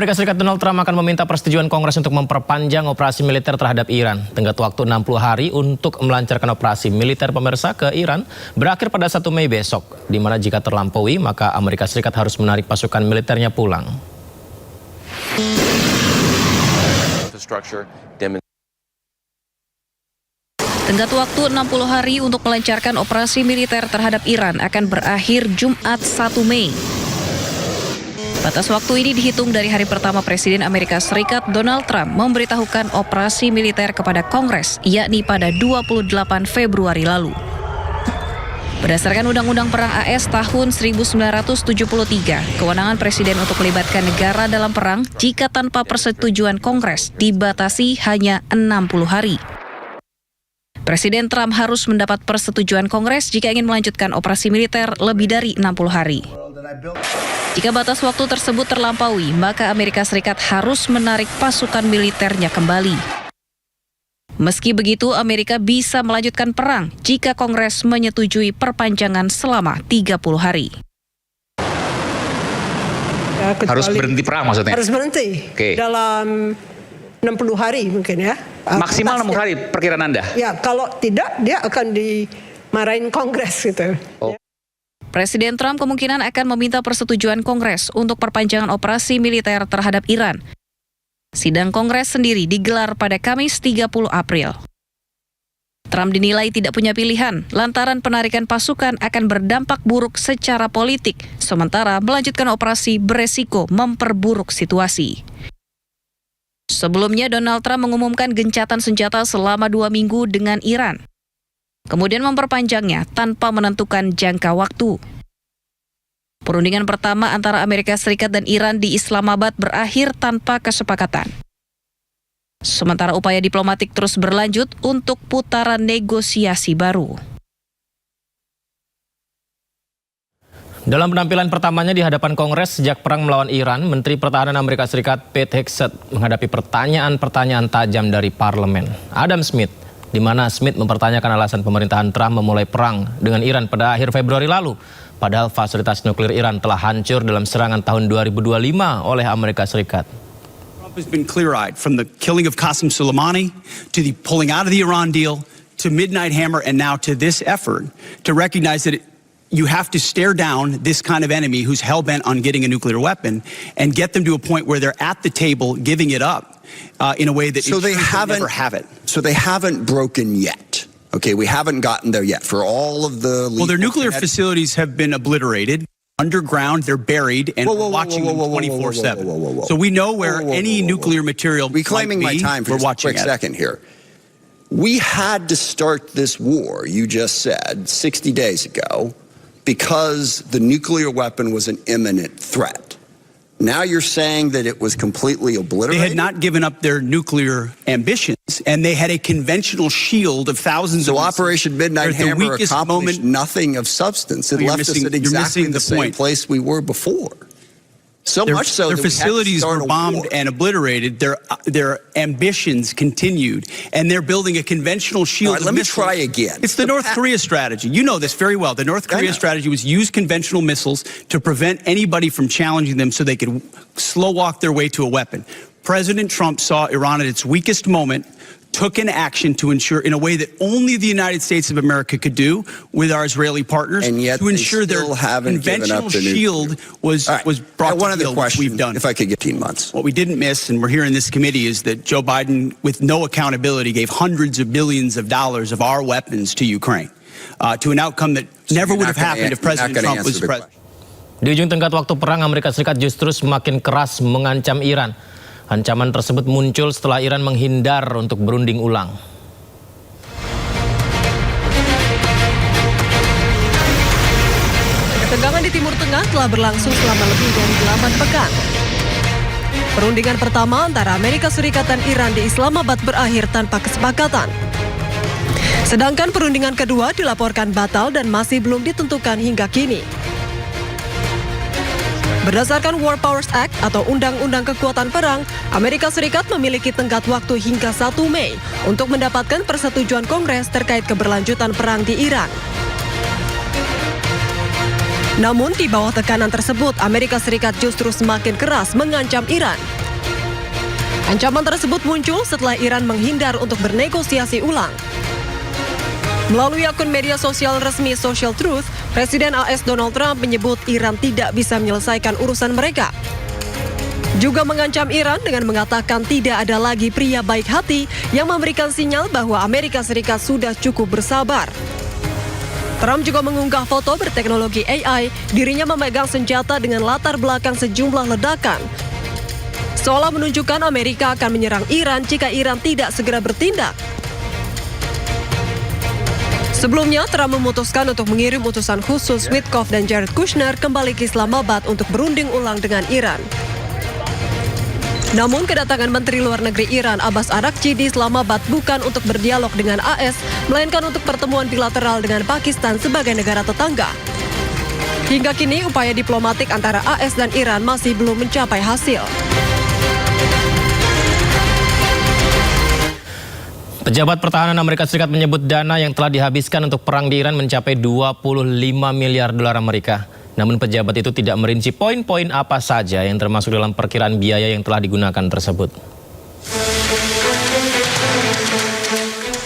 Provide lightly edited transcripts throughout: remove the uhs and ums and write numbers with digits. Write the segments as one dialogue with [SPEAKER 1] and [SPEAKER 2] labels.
[SPEAKER 1] Amerika Serikat Donald Trump akan meminta persetujuan Kongres untuk memperpanjang operasi militer terhadap Iran. Tenggat waktu 60 hari untuk melancarkan operasi militer pemirsa ke Iran berakhir pada 1 Mei besok, di mana jika terlampaui maka Amerika Serikat harus menarik pasukan militernya pulang.
[SPEAKER 2] Tenggat waktu 60 hari untuk melancarkan operasi militer terhadap Iran akan berakhir Jumat 1 Mei. Batas waktu ini dihitung dari hari pertama Presiden Amerika Serikat Donald Trump memberitahukan operasi militer kepada Kongres, yakni pada 28 Februari lalu. Berdasarkan Undang-Undang Perang AS tahun 1973, kewenangan Presiden untuk melibatkan negara dalam perang jika tanpa persetujuan Kongres dibatasi hanya 60 hari. Presiden Trump harus mendapat persetujuan Kongres jika ingin melanjutkan operasi militer lebih dari 60 hari. Jika batas waktu tersebut terlampaui, maka Amerika Serikat harus menarik pasukan militernya kembali. Meski begitu, Amerika bisa melanjutkan perang jika Kongres menyetujui perpanjangan selama 30 hari.
[SPEAKER 3] Ya,
[SPEAKER 4] harus berhenti perang maksudnya?
[SPEAKER 3] Harus berhenti.
[SPEAKER 4] Okay.
[SPEAKER 3] Dalam 60 hari mungkin ya.
[SPEAKER 4] Maksimal 60 hari perkiraan Anda?
[SPEAKER 3] Ya, kalau tidak dia akan dimarahin Kongres gitu.
[SPEAKER 4] Oh.
[SPEAKER 3] Ya.
[SPEAKER 2] Presiden Trump kemungkinan akan meminta persetujuan Kongres untuk perpanjangan operasi militer terhadap Iran. Sidang Kongres sendiri digelar pada Kamis 30 April. Trump dinilai tidak punya pilihan lantaran penarikan pasukan akan berdampak buruk secara politik, sementara melanjutkan operasi beresiko memperburuk situasi. Sebelumnya Donald Trump mengumumkan gencatan senjata selama 2 minggu dengan Iran. Kemudian memperpanjangnya tanpa menentukan jangka waktu. Perundingan pertama antara Amerika Serikat dan Iran di Islamabad berakhir tanpa kesepakatan. Sementara upaya diplomatik terus berlanjut untuk putaran negosiasi baru.
[SPEAKER 1] Dalam penampilan pertamanya di hadapan Kongres sejak perang melawan Iran, Menteri Pertahanan Amerika Serikat Pete Hegseth menghadapi pertanyaan-pertanyaan tajam dari parlemen. Adam Smith, di mana Smith mempertanyakan alasan pemerintahan Trump memulai perang dengan Iran pada akhir Februari lalu, padahal fasilitas nuklir Iran telah hancur dalam serangan tahun 2025 oleh Amerika Serikat.
[SPEAKER 5] Trump has been clear-eyed from the killing of Qasem Soleimani to the pulling out of the Iran deal to Midnight Hammer and now to this effort to recognize that you have to stare down this kind of enemy who's hell-bent on getting a nuclear weapon and get them to a point where they're at the table giving it up in a way that they never have it.
[SPEAKER 6] So they haven't broken yet. Okay, we haven't gotten there yet for all of the...
[SPEAKER 5] Well, their nuclear facilities have been obliterated. Underground, they're buried, and we're watching them 24/7. So we know where any nuclear material might be.
[SPEAKER 6] Reclaiming my time for just a quick second here. We had to start this war, you just said, 60 days ago, because the nuclear weapon was an imminent threat. Now you're saying that it was completely obliterated?
[SPEAKER 5] They had not given up their nuclear ambitions, and they had a conventional shield of thousands of missiles.
[SPEAKER 6] So Operation Midnight Hammer accomplished nothing of substance. It left us at exactly the same place we were before. So much so
[SPEAKER 5] their
[SPEAKER 6] that
[SPEAKER 5] facilities were bombed and obliterated. Their ambitions continued, and they're building a conventional shield.
[SPEAKER 6] Let me try again.
[SPEAKER 5] It's the North Korea strategy. You know this very well. The North Korea strategy was use conventional missiles to prevent anybody from challenging them so they could slow walk their way to a weapon. President Trump saw Iran at its weakest moment, took an action to ensure, in a way that only the United States of America could do with our Israeli partners,
[SPEAKER 6] and yet
[SPEAKER 5] to ensure their conventional shield was brought to the field, we've done.
[SPEAKER 6] If I could get 18 months.
[SPEAKER 5] What we didn't miss, and we're here in this committee, is that Joe Biden, with no accountability, gave hundreds of billions of dollars of our weapons to Ukraine, to an outcome that never would have happened if President Trump was president.
[SPEAKER 1] Di ujung tenggat waktu perang, Amerika Serikat justru semakin keras mengancam Iran. Ancaman tersebut muncul setelah Iran menghindar untuk berunding ulang.
[SPEAKER 7] Ketegangan di Timur Tengah telah berlangsung selama lebih dari 8 pekan. Perundingan pertama antara Amerika Serikat dan Iran di Islamabad berakhir tanpa kesepakatan. Sedangkan perundingan kedua dilaporkan batal dan masih belum ditentukan hingga kini. Berdasarkan War Powers Act atau Undang-Undang Kekuatan Perang, Amerika Serikat memiliki tenggat waktu hingga 1 Mei untuk mendapatkan persetujuan Kongres terkait keberlanjutan perang di Iran. Namun di bawah tekanan tersebut, Amerika Serikat justru semakin keras mengancam Iran. Ancaman tersebut muncul setelah Iran menghindar untuk bernegosiasi ulang. Melalui akun media sosial resmi Social Truth, Presiden AS Donald Trump menyebut Iran tidak bisa menyelesaikan urusan mereka. Juga mengancam Iran dengan mengatakan tidak ada lagi pria baik hati yang memberikan sinyal bahwa Amerika Serikat sudah cukup bersabar. Trump juga mengunggah foto berteknologi AI, dirinya memegang senjata dengan latar belakang sejumlah ledakan. Seolah menunjukkan Amerika akan menyerang Iran jika Iran tidak segera bertindak. Sebelumnya, Trump memutuskan untuk mengirim utusan khusus Witkoff dan Jared Kushner kembali ke Islamabad untuk berunding ulang dengan Iran. Namun, kedatangan Menteri Luar Negeri Iran Abbas Araghchi di Islamabad bukan untuk berdialog dengan AS, melainkan untuk pertemuan bilateral dengan Pakistan sebagai negara tetangga. Hingga kini, upaya diplomatik antara AS dan Iran masih belum mencapai hasil.
[SPEAKER 1] Pejabat Pertahanan Amerika Serikat menyebut dana yang telah dihabiskan untuk perang di Iran mencapai 25 miliar dolar Amerika. Namun pejabat itu tidak merinci poin-poin apa saja yang termasuk dalam perkiraan biaya yang telah digunakan tersebut.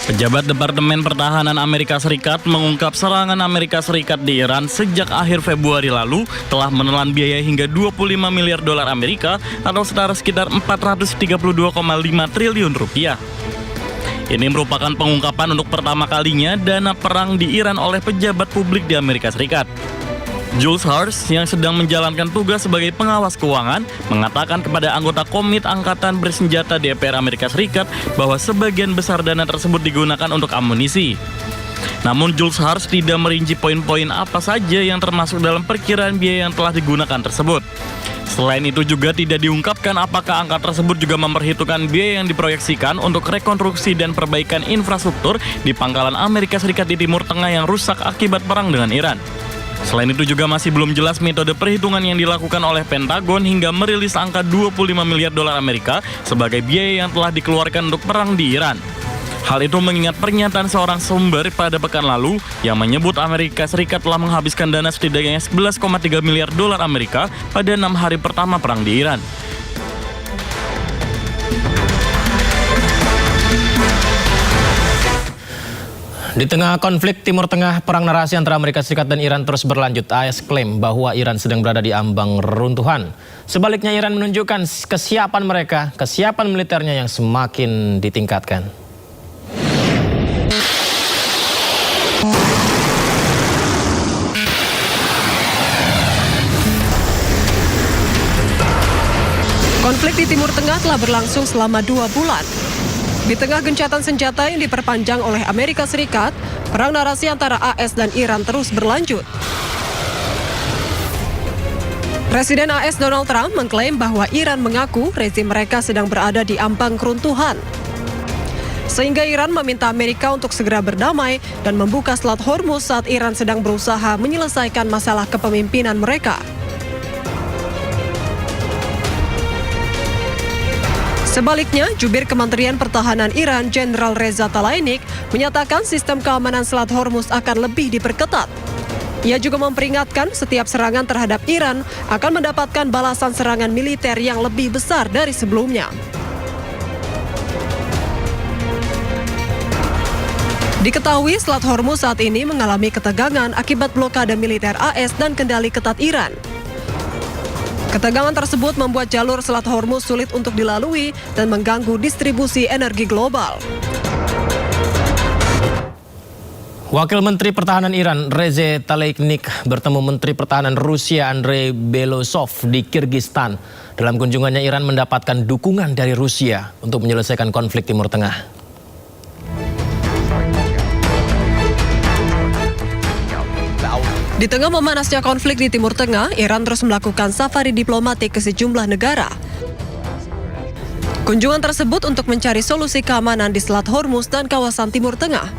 [SPEAKER 8] Pejabat Departemen Pertahanan Amerika Serikat mengungkap serangan Amerika Serikat di Iran sejak akhir Februari lalu telah menelan biaya hingga 25 miliar dolar Amerika atau setara sekitar 432,5 triliun rupiah. Ini merupakan pengungkapan untuk pertama kalinya dana perang di Iran oleh pejabat publik di Amerika Serikat. Jules Harsh yang sedang menjalankan tugas sebagai pengawas keuangan mengatakan kepada anggota Komite Angkatan Bersenjata DPR Amerika Serikat bahwa sebagian besar dana tersebut digunakan untuk amunisi. Namun Jules Harsh tidak merinci poin-poin apa saja yang termasuk dalam perkiraan biaya yang telah digunakan tersebut. Selain itu juga tidak diungkapkan apakah angka tersebut juga memperhitungkan biaya yang diproyeksikan untuk rekonstruksi dan perbaikan infrastruktur di pangkalan Amerika Serikat di Timur Tengah yang rusak akibat perang dengan Iran. Selain itu juga masih belum jelas metode perhitungan yang dilakukan oleh Pentagon hingga merilis angka 25 miliar dolar Amerika sebagai biaya yang telah dikeluarkan untuk perang di Iran. Hal itu mengingat pernyataan seorang sumber pada pekan lalu yang menyebut Amerika Serikat telah menghabiskan dana setidaknya 11,3 miliar dolar Amerika pada 6 hari pertama perang di Iran.
[SPEAKER 1] Di tengah konflik Timur Tengah, perang narasi antara Amerika Serikat dan Iran terus berlanjut. AS klaim bahwa Iran sedang berada di ambang reruntuhan. Sebaliknya Iran menunjukkan kesiapan mereka, kesiapan militernya yang semakin ditingkatkan.
[SPEAKER 7] Konflik di Timur Tengah telah berlangsung selama 2 bulan. Di tengah gencatan senjata yang diperpanjang oleh Amerika Serikat, perang narasi antara AS dan Iran terus berlanjut. Presiden AS Donald Trump mengklaim bahwa Iran mengaku rezim mereka sedang berada di ambang keruntuhan. Sehingga Iran meminta Amerika untuk segera berdamai dan membuka Selat Hormuz saat Iran sedang berusaha menyelesaikan masalah kepemimpinan mereka. Sebaliknya, jubir Kementerian Pertahanan Iran, Jenderal Reza Tlaibek, menyatakan sistem keamanan Selat Hormuz akan lebih diperketat. Ia juga memperingatkan setiap serangan terhadap Iran akan mendapatkan balasan serangan militer yang lebih besar dari sebelumnya. Diketahui Selat Hormuz saat ini mengalami ketegangan akibat blokade militer AS dan kendali ketat Iran. Ketegangan tersebut membuat jalur Selat Hormuz sulit untuk dilalui dan mengganggu distribusi energi global.
[SPEAKER 1] Wakil Menteri Pertahanan Iran, Reza Tlaibek, bertemu Menteri Pertahanan Rusia, Andrei Belosov, di Kirgistan. Dalam kunjungannya, Iran mendapatkan dukungan dari Rusia untuk menyelesaikan konflik Timur Tengah.
[SPEAKER 7] Di tengah memanasnya konflik di Timur Tengah, Iran terus melakukan safari diplomatik ke sejumlah negara. Kunjungan tersebut untuk mencari solusi keamanan di Selat Hormuz dan kawasan Timur Tengah.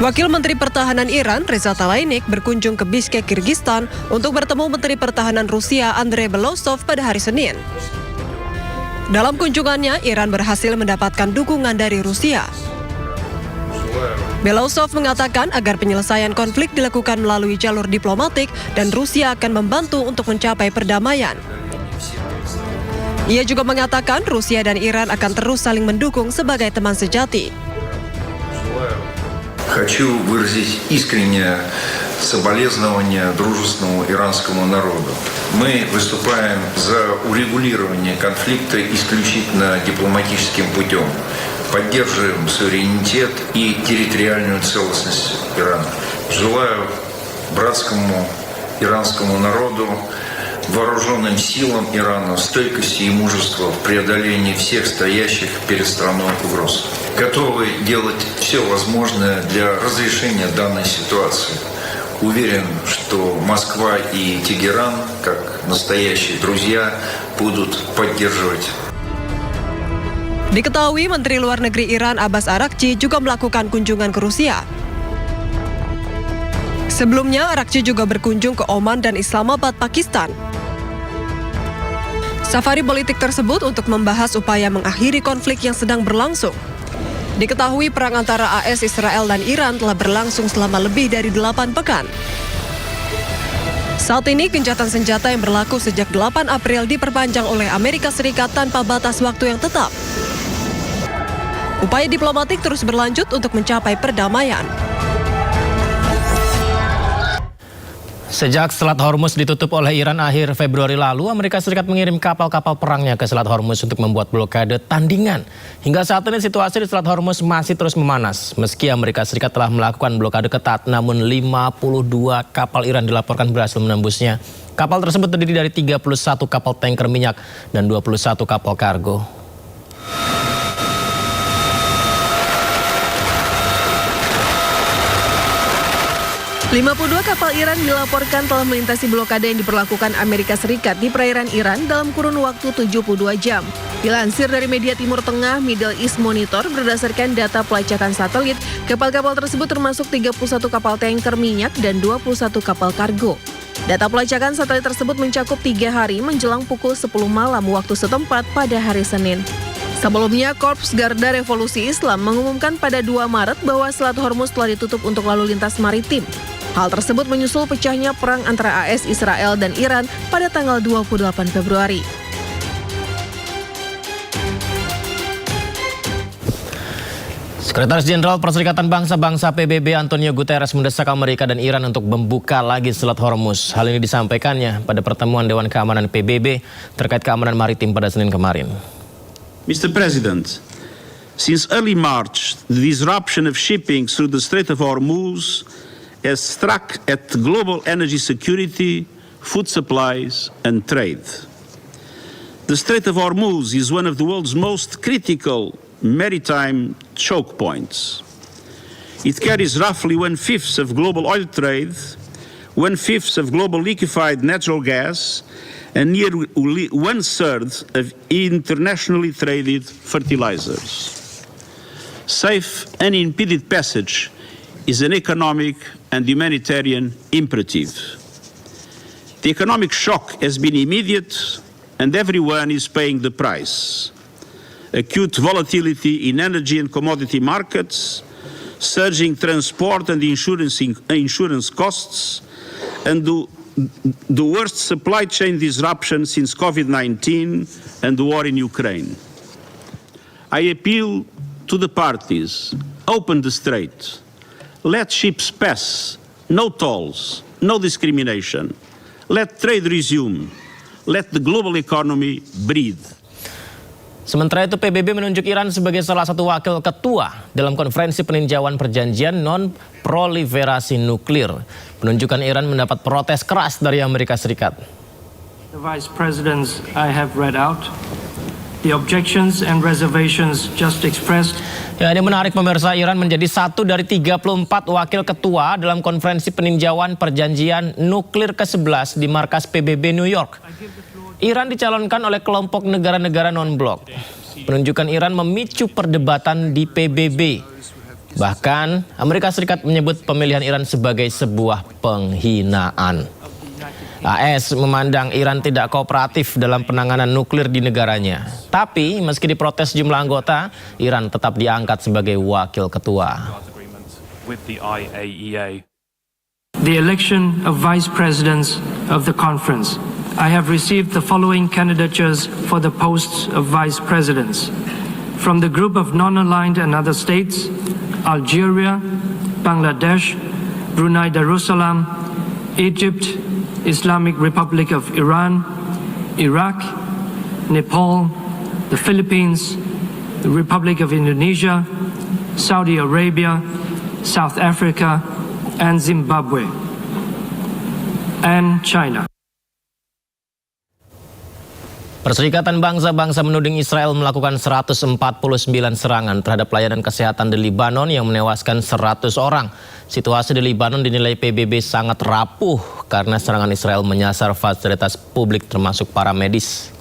[SPEAKER 7] Wakil Menteri Pertahanan Iran, Reza Tlaibek, berkunjung ke Bishkek, Kirgistan untuk bertemu Menteri Pertahanan Rusia, Andrei Belosov, pada hari Senin. Dalam kunjungannya, Iran berhasil mendapatkan dukungan dari Rusia. Belosov mengatakan agar penyelesaian konflik dilakukan melalui jalur diplomatik dan Rusia akan membantu untuk mencapai perdamaian. Ia juga mengatakan Rusia dan Iran akan terus saling mendukung sebagai teman sejati.
[SPEAKER 9] Хочу выразить искреннее соболезнование дружественному иранскому народу. Мы выступаем за урегулирование конфликта исключительно дипломатическим путем. Поддерживаем суверенитет и территориальную целостность Ирана. Желаю братскому иранскому народу, вооруженным силам Ирана стойкости и мужества в преодолении всех стоящих перед страной угроз. Готовы делать все возможное для разрешения данной ситуации. Уверен, что Москва и Тегеран, как настоящие друзья, будут поддерживать.
[SPEAKER 7] Diketahui Menteri Luar Negeri Iran Abbas Araghchi juga melakukan kunjungan ke Rusia. Sebelumnya, Araghchi juga berkunjung ke Oman dan Islamabad, Pakistan. Safari politik tersebut untuk membahas upaya mengakhiri konflik yang sedang berlangsung. Diketahui perang antara AS, Israel, dan Iran telah berlangsung selama lebih dari 8 pekan. Saat ini, gencatan senjata yang berlaku sejak 8 April diperpanjang oleh Amerika Serikat tanpa batas waktu yang tetap. Upaya diplomatik terus berlanjut untuk mencapai perdamaian.
[SPEAKER 1] Sejak Selat Hormuz ditutup oleh Iran akhir Februari lalu, Amerika Serikat mengirim kapal-kapal perangnya ke Selat Hormuz untuk membuat blokade tandingan. Hingga saat ini situasi di Selat Hormuz masih terus memanas. Meski Amerika Serikat telah melakukan blokade ketat, namun 52 kapal Iran dilaporkan berhasil menembusnya. Kapal tersebut terdiri dari 31 kapal tanker minyak dan 21 kapal kargo.
[SPEAKER 2] 52 kapal Iran dilaporkan telah melintasi blokade yang diberlakukan Amerika Serikat di perairan Iran dalam kurun waktu 72 jam. Dilansir dari media Timur Tengah, Middle East Monitor, berdasarkan data pelacakan satelit, kapal-kapal tersebut termasuk 31 kapal tanker minyak dan 21 kapal kargo. Data pelacakan satelit tersebut mencakup 3 hari menjelang pukul 10 malam waktu setempat pada hari Senin. Sebelumnya, Korps Garda Revolusi Islam mengumumkan pada 2 Maret bahwa Selat Hormuz telah ditutup untuk lalu lintas maritim. Hal tersebut menyusul pecahnya perang antara AS, Israel, dan Iran pada tanggal 28 Februari.
[SPEAKER 1] Sekretaris Jenderal Perserikatan Bangsa-Bangsa PBB Antonio Guterres mendesak Amerika dan Iran untuk membuka lagi Selat Hormuz. Hal ini disampaikannya pada pertemuan Dewan Keamanan PBB terkait keamanan maritim pada Senin kemarin.
[SPEAKER 10] Mr. President, since early March, the disruption of shipping through the Strait of Hormuz has struck at global energy security, food supplies, and trade. The Strait of Hormuz is one of the world's most critical maritime choke points. It carries roughly 1/5 of global oil trade, 1/5 of global liquefied natural gas, and nearly 1/3 of internationally traded fertilizers. Safe and unimpeded passage is an economic and humanitarian imperative. The economic shock has been immediate, and everyone is paying the price. Acute volatility in energy and commodity markets, surging transport and insurance costs, and the worst supply chain disruption since COVID-19 and the war in Ukraine. I appeal to the parties, open the strait. Let ships pass, no tolls, no discrimination. Let trade resume. Let the global economy breathe.
[SPEAKER 1] Sementara itu PBB menunjuk Iran sebagai salah satu wakil ketua dalam konferensi peninjauan perjanjian non-proliferasi nuklir. Penunjukan Iran mendapat protes keras dari Amerika Serikat.
[SPEAKER 11] The Vice Presidents I have read out. The objections and reservations just expressed.
[SPEAKER 1] Ya, ini menarik pemirsa, Iran menjadi satu dari 34 wakil ketua dalam konferensi peninjauan perjanjian nuklir ke-11 di markas PBB New York. Iran dicalonkan oleh kelompok negara-negara non-blok. Penunjukan Iran memicu perdebatan di PBB. Bahkan Amerika Serikat menyebut pemilihan Iran sebagai sebuah penghinaan. AS memandang Iran tidak kooperatif dalam penanganan nuklir di negaranya. Tapi meski diprotes jumlah anggota, Iran tetap diangkat sebagai wakil ketua.
[SPEAKER 11] The election of vice presidents of the conference I have received the following candidatures for the posts of vice presidents. From the group of non-aligned and other states, Algeria, Bangladesh, Brunei Darussalam, Egypt, Islamic Republic of Iran, Iraq, Nepal, the Philippines, the Republic of Indonesia, Saudi Arabia, South Africa, and Zimbabwe, and China.
[SPEAKER 1] Perserikatan Bangsa-Bangsa menuding Israel melakukan 149 serangan terhadap pelayanan kesehatan di Libanon yang menewaskan 100 orang. Situasi di Libanon dinilai PBB sangat rapuh karena serangan Israel menyasar fasilitas publik termasuk para medis.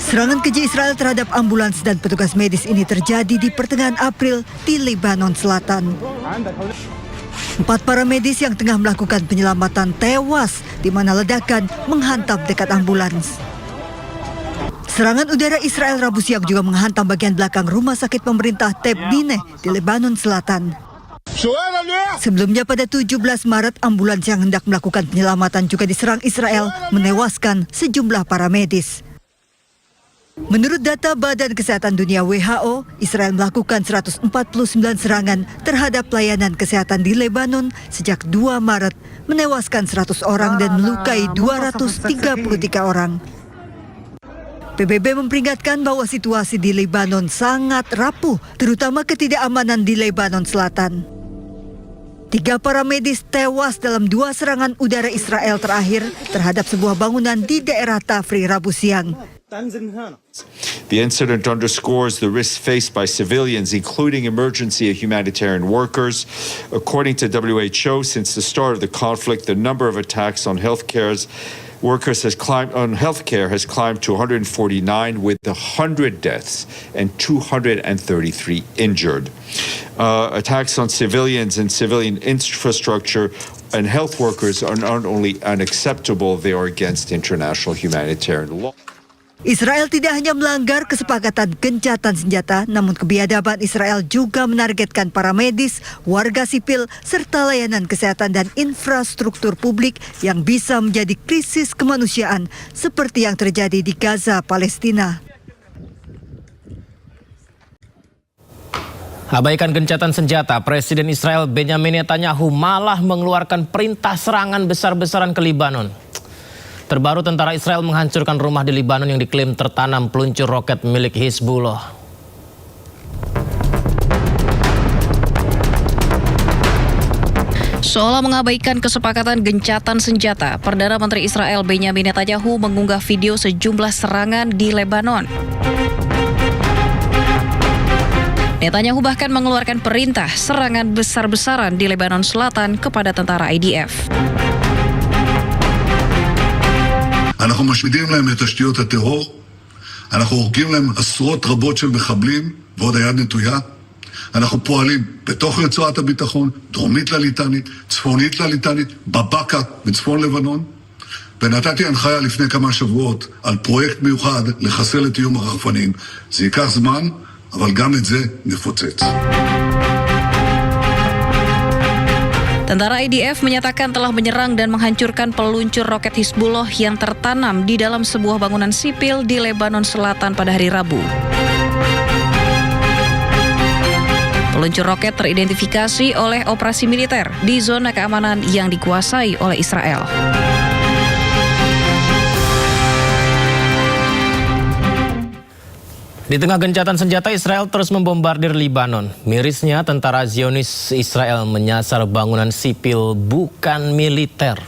[SPEAKER 12] Serangan keji Israel terhadap ambulans dan petugas medis ini terjadi di pertengahan April di Lebanon Selatan. 4 para medis yang tengah melakukan penyelamatan tewas di mana ledakan menghantam dekat ambulans. Serangan udara Israel Rabu siang juga menghantam bagian belakang rumah sakit pemerintah Tebnine di Lebanon Selatan. Sebelumnya pada 17 Maret, ambulans yang hendak melakukan penyelamatan juga diserang Israel, menewaskan sejumlah para medis. Menurut data Badan Kesehatan Dunia WHO, Israel melakukan 149 serangan terhadap pelayanan kesehatan di Lebanon sejak 2 Maret, menewaskan 100 orang dan melukai 233 orang. PBB memperingatkan bahwa situasi di Lebanon sangat rapuh, terutama ketidakamanan di Lebanon Selatan. 3 para medis tewas dalam 2 serangan udara Israel terakhir terhadap sebuah bangunan di daerah Tafri Rabu siang.
[SPEAKER 13] The incident underscores the risks faced by civilians, including emergency and humanitarian workers. According to WHO, since the start of the conflict, the number of attacks on healthcare has climbed to 149, with 100 deaths and 233 injured. Attacks on civilians and civilian infrastructure and health workers are not only unacceptable, they are against international humanitarian law.
[SPEAKER 12] Israel tidak hanya melanggar kesepakatan gencatan senjata, namun kebiadaban Israel juga menargetkan para medis, warga sipil, serta layanan kesehatan dan infrastruktur publik yang bisa menjadi krisis kemanusiaan seperti yang terjadi di Gaza, Palestina.
[SPEAKER 1] Abaikan gencatan senjata, Presiden Israel Benjamin Netanyahu malah mengeluarkan perintah serangan besar-besaran ke Libanon. Terbaru tentara Israel menghancurkan rumah di Libanon yang diklaim tertanam peluncur roket milik Hizbullah.
[SPEAKER 2] Seolah mengabaikan kesepakatan gencatan senjata, Perdana Menteri Israel Benjamin Netanyahu mengunggah video sejumlah serangan di Lebanon. Netanyahu bahkan mengeluarkan perintah serangan besar-besaran di Lebanon Selatan kepada tentara IDF.
[SPEAKER 14] אנחנו משמידים להם את תשתיות הטרור, אנחנו הורגים להם עשרות רבות של מחבלים ועוד היד נטויה. אנחנו פועלים בתוך רצועת הביטחון, דרומית לליטנית, צפונית לליטנית, בבקה בצפון לבנון. ונתתי הנחיה לפני כמה שבועות על פרויקט מיוחד לחסל את איום הרחפנים. זה ייקח זמן, אבל גם את זה נפוצץ.
[SPEAKER 2] Tentara IDF menyatakan telah menyerang dan menghancurkan peluncur roket Hizbullah yang tertanam di dalam sebuah bangunan sipil di Lebanon Selatan pada hari Rabu. Peluncur roket teridentifikasi oleh operasi militer di zona keamanan yang dikuasai oleh Israel.
[SPEAKER 1] Di tengah gencatan senjata, Israel terus membombardir Libanon. Mirisnya, tentara Zionis Israel menyasar bangunan sipil bukan militer.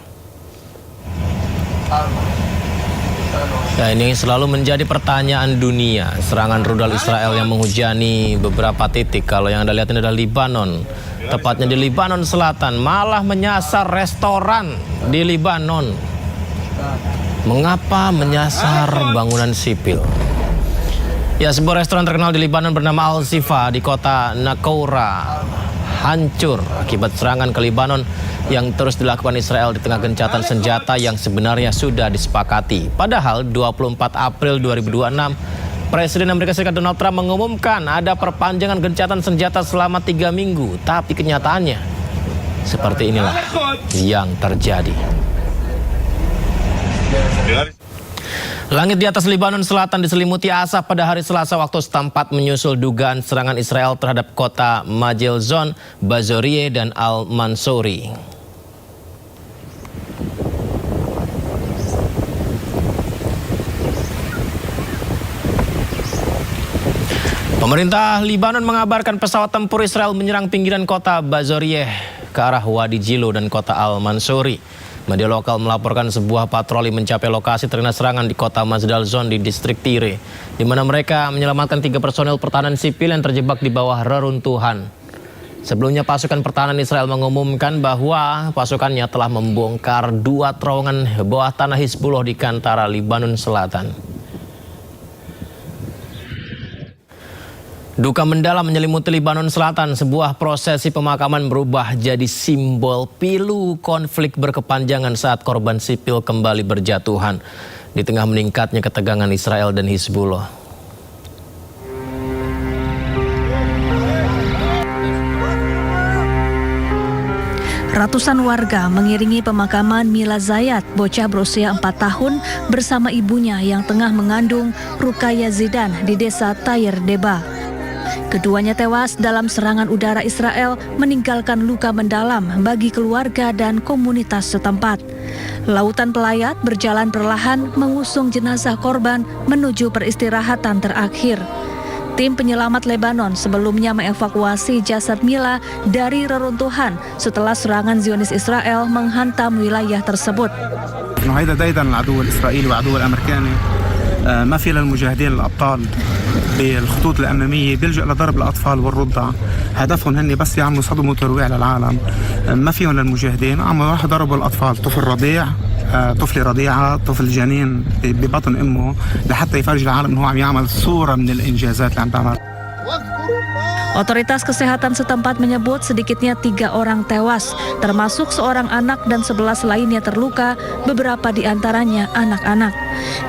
[SPEAKER 1] Ya, ini selalu menjadi pertanyaan dunia. Serangan rudal Israel yang menghujani beberapa titik. Kalau yang Anda lihat ini adalah Libanon. Tepatnya di Libanon Selatan, malah menyasar restoran di Libanon. Mengapa menyasar bangunan sipil? Ya, sebuah restoran terkenal di Libanon bernama Al-Sifa di kota Naqoura hancur akibat serangan ke Libanon yang terus dilakukan Israel di tengah gencatan senjata yang sebenarnya sudah disepakati. Padahal 24 April 2026, Presiden Amerika Serikat Donald Trump mengumumkan ada perpanjangan gencatan senjata selama 3 minggu. Tapi kenyataannya, Seperti inilah yang terjadi. Langit di atas Lebanon Selatan diselimuti asap pada hari Selasa waktu setempat menyusul dugaan serangan Israel terhadap kota Majelzon, Bazorie, dan Al-Mansouri. Pemerintah Lebanon mengabarkan pesawat tempur Israel menyerang pinggiran kota Bazorie ke arah Wadi Jilo dan kota Al-Mansouri. Media lokal melaporkan sebuah patroli mencapai lokasi terkena serangan di kota Masdal Zon di distrik Tire, di mana mereka menyelamatkan 3 personel pertahanan sipil yang terjebak di bawah reruntuhan. Sebelumnya pasukan pertahanan Israel mengumumkan bahwa pasukannya telah membongkar 2 terowongan bawah tanah Hizbullah di Kantara, Lebanon Selatan. Duka mendalam menyelimuti Lebanon Selatan. Sebuah prosesi pemakaman berubah jadi simbol pilu konflik berkepanjangan saat korban sipil kembali berjatuhan di tengah meningkatnya ketegangan Israel dan Hizbullah.
[SPEAKER 2] Ratusan warga mengiringi pemakaman Mila Zayat, bocah berusia 4 tahun bersama ibunya yang tengah mengandung Rukaya Zidan di desa Tayer Deba. Keduanya tewas dalam serangan udara Israel, meninggalkan luka mendalam bagi keluarga dan komunitas setempat. Lautan pelayat berjalan perlahan mengusung jenazah korban menuju peristirahatan terakhir. Tim penyelamat Lebanon sebelumnya mengevakuasi jasad Mila dari reruntuhan setelah serangan Zionis Israel menghantam wilayah tersebut.
[SPEAKER 15] ما في للمجاهدين الأبطال بالخطوط الأمامية بيلجأ لضرب الأطفال والرضع. هدفهم هن بس يعملوا صدمة وترويع للعالم. ما فيهم للمجاهدين عم راح ضربوا الأطفال، طفل رضيع، طفل رضيعة، طفل جنين ببطن أمه، لحتى يفرج العالم إنه عم يعمل صورة من الإنجازات اللي عم تعمل.
[SPEAKER 2] Otoritas kesehatan setempat menyebut sedikitnya 3 orang tewas, termasuk seorang anak dan 11 lainnya terluka, beberapa di antaranya anak-anak.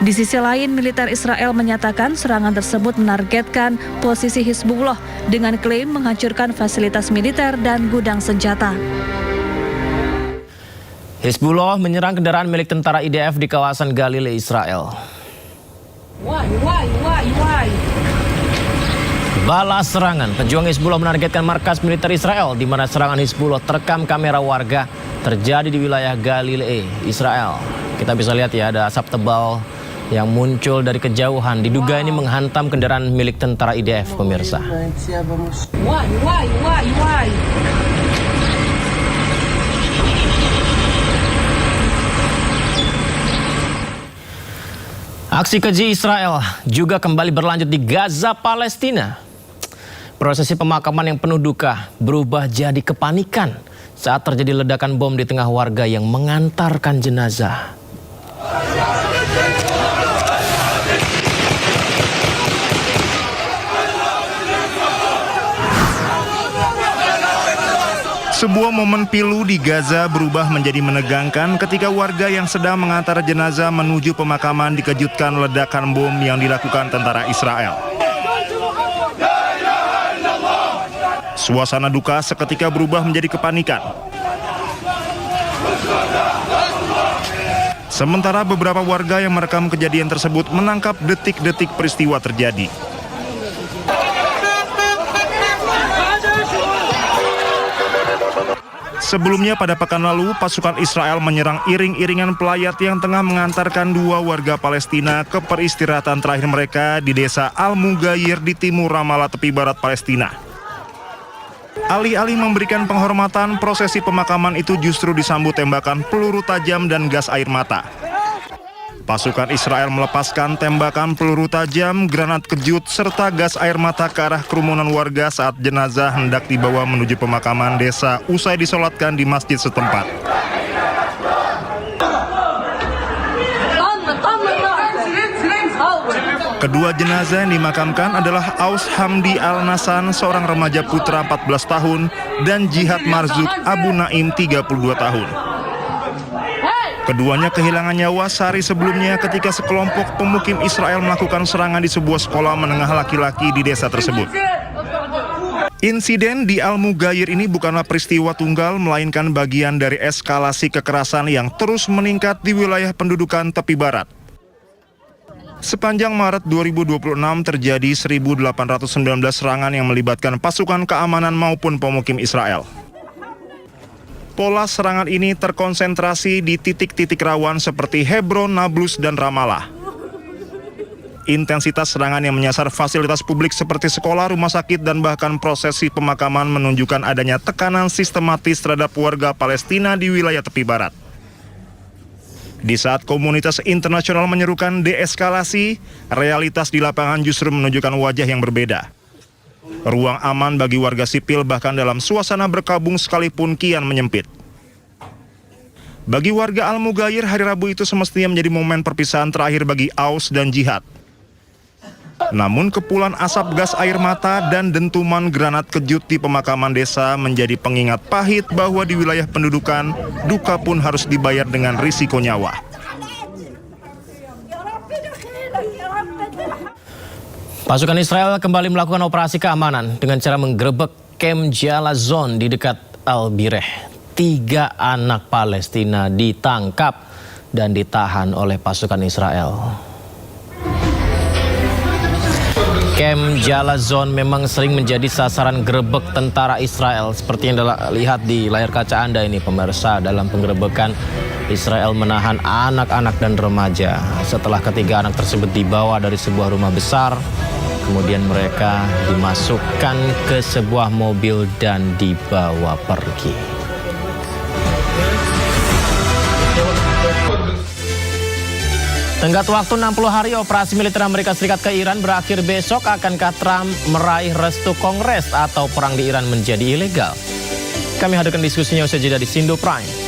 [SPEAKER 2] Di sisi lain, militer Israel menyatakan serangan tersebut menargetkan posisi Hizbullah dengan klaim menghancurkan fasilitas militer dan gudang senjata.
[SPEAKER 1] Hizbullah menyerang kendaraan milik tentara IDF di kawasan Galilea, Israel. Balas serangan, pejuang Hizbullah menargetkan markas militer Israel di mana serangan Hizbullah terekam kamera warga terjadi di wilayah Galilea, Israel. Kita bisa lihat ya, ada asap tebal yang muncul dari kejauhan. Diduga ini menghantam kendaraan milik tentara IDF, pemirsa. Aksi keji Israel juga kembali berlanjut di Gaza, Palestina. Prosesi pemakaman yang penuh duka berubah jadi kepanikan saat terjadi ledakan bom di tengah warga yang mengantarkan jenazah.
[SPEAKER 16] Sebuah momen pilu di Gaza berubah menjadi menegangkan ketika warga yang sedang mengantar jenazah menuju pemakaman dikejutkan ledakan bom yang dilakukan tentara Israel. Suasana duka seketika berubah menjadi kepanikan. Sementara beberapa warga yang merekam kejadian tersebut menangkap detik-detik peristiwa terjadi. Sebelumnya pada pekan lalu, pasukan Israel menyerang iring-iringan pelayat yang tengah mengantarkan 2 warga Palestina ke peristirahatan terakhir mereka di desa Al-Mugayir di timur Ramallah, tepi barat Palestina. Alih-alih memberikan penghormatan, prosesi pemakaman itu justru disambut tembakan peluru tajam dan gas air mata. Pasukan Israel melepaskan tembakan peluru tajam, granat kejut, serta gas air mata ke arah kerumunan warga saat jenazah hendak dibawa menuju pemakaman desa usai disolatkan di masjid setempat. Kedua jenazah yang dimakamkan adalah Aus Hamdi Al-Nasan, seorang remaja putra 14 tahun, dan Jihad Marzuk Abu Naim, 32 tahun. Keduanya kehilangan nyawa sehari sebelumnya ketika sekelompok pemukim Israel melakukan serangan di sebuah sekolah menengah laki-laki di desa tersebut. Insiden di Al-Mughayir ini bukanlah peristiwa tunggal, melainkan bagian dari eskalasi kekerasan yang terus meningkat di wilayah pendudukan tepi barat. Sepanjang Maret 2026 terjadi 1.819 serangan yang melibatkan pasukan keamanan maupun pemukim Israel. Pola serangan ini terkonsentrasi di titik-titik rawan seperti Hebron, Nablus, dan Ramallah. Intensitas serangan yang menyasar fasilitas publik seperti sekolah, rumah sakit, dan bahkan prosesi pemakaman menunjukkan adanya tekanan sistematis terhadap warga Palestina di wilayah tepi barat. Di saat komunitas internasional menyerukan deeskalasi, realitas di lapangan justru menunjukkan wajah yang berbeda. Ruang aman bagi warga sipil bahkan dalam suasana berkabung sekalipun kian menyempit. Bagi warga Al-Mughayir, hari Rabu itu semestinya menjadi momen perpisahan terakhir bagi Aus dan Jihad. Namun kepulan asap gas air mata dan dentuman granat kejut di pemakaman desa menjadi pengingat pahit bahwa di wilayah pendudukan, duka pun harus dibayar dengan risiko nyawa.
[SPEAKER 1] Pasukan Israel kembali melakukan operasi keamanan dengan cara menggerebek kamp Jalazon di dekat Al-Bireh. 3 anak Palestina ditangkap dan ditahan oleh pasukan Israel. Kamp Jalazon memang sering menjadi sasaran gerebek tentara Israel seperti yang lihat di layar kaca Anda ini pemirsa. Dalam penggerebekan, Israel menahan anak-anak dan remaja. Setelah ketiga anak tersebut dibawa dari sebuah rumah besar, kemudian mereka dimasukkan ke sebuah mobil dan dibawa pergi. Tenggat waktu 60 hari operasi militer Amerika Serikat ke Iran berakhir besok, akankah Trump meraih restu Kongres atau perang di Iran menjadi ilegal? Kami hadirkan diskusinya usai jeda di Sindo Prime.